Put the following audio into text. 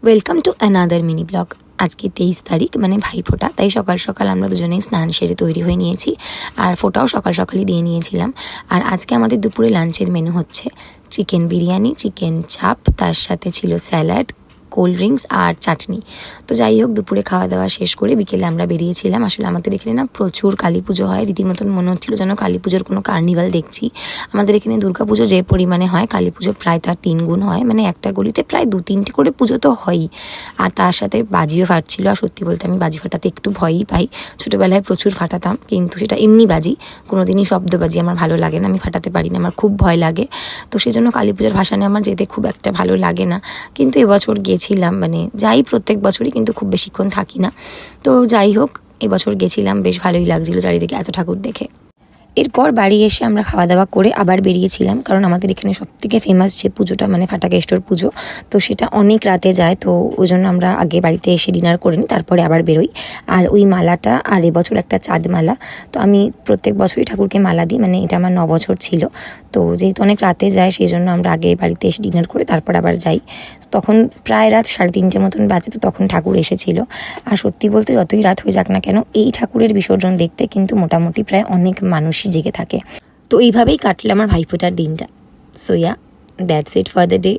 Welcome to another mini blog. আজকে 23 তারিখ মানে ভাইফোঁটা, তাই সকাল সকাল আমরা দুজনেই স্নান সেরে তৈরি হয়ে নিয়েছি। আর ফোঁটাও সকাল সকালই দিয়ে নিয়েছিলাম। আর আজকে আমাদের দুপুরে লাঞ্চের মেনু হচ্ছে চিকেন বিরিয়ানি, চিকেন চাপ, তার সাথে ছিল স্যালাড, কোল্ড ড্রিঙ্কস আর চাটনি। তো যাই হোক, দুপুরে খাওয়া দাওয়া শেষ করে বিকেলে আমরা বেরিয়েছিলাম। আসলে আমাদের এখানে না প্রচুর কালী পুজো হয়, রীতিমতন মনে হচ্ছিল যেন কালী পুজোর কোনো কার্নিভাল দেখছি। আমাদের এখানে দুর্গা পুজো যে পরিমাণে হয়, কালী পুজো প্রায় তার 3 গুণ হয়। মানে একটা গলিতে প্রায় 2-3টে করে পুজো তো হয়ই। আর তার সাথে বাজিও ফাটছিল। আর সত্যি বলতে আমি বাজি ফাটাতে একটু ভয়ই পাই। ছোটোবেলায় প্রচুর ফাটাতাম, কিন্তু সেটা এমনি বাজি, কোনোদিনই শব্দবাজি আমার ভালো লাগে না, আমি ফাটাতে পারি না, আমার খুব ভয় লাগে। তো সেই জন্য কালী পুজোর ভাসানে আমার যেতে খুব একটা ভালো লাগে না। কিন্তু এবছর গেছিলাম, মানে যাই প্রত্যেক বছরই, কিন্তু খুব বেশিক্ষণ থাকি না। তো যাই হোক, এবছর গেছিলাম, বেশ ভালোই লাগছিল চারিদিকে এত ঠাকুর দেখে। এরপর বাড়ি এসে আমরা খাওয়া দাওয়া করে আবার বেরিয়েছিলাম, কারণ আমাদের এখানে সবথেকে ফেমাস যে পুজোটা মানে ফাটাকেষ্টর পুজো, তো সেটা অনেক রাতে যায়। তো ওই জন্য আমরা আগে বাড়িতে এসে ডিনার করে নিই, তারপরে আবার বেরোই। আর ওই মালাটা, আর এবছর একটা চাঁদ মালা, তো আমি প্রত্যেক বছরই ঠাকুরকে মালা দিই, মানে এটা আমার 9 বছর ছিল। তো যেহেতু অনেক রাতে যায়, সেই জন্য আমরা আগে বাড়িতে এসে ডিনার করে তারপর আবার যাই। তখন প্রায় রাত 3:30 মতন বাজে, তো তখন ঠাকুর এসেছিল। আর সত্যি বলতে যতই রাত হয়ে যাক না কেন, এই ঠাকুরের বিসর্জন দেখতে কিন্তু মোটামুটি প্রায় অনেক মানুষই জেগে থাকে। তো এইভাবেই কাটলো আমার ভাইফোঁটার দিনটা। So yeah, that's it for the day.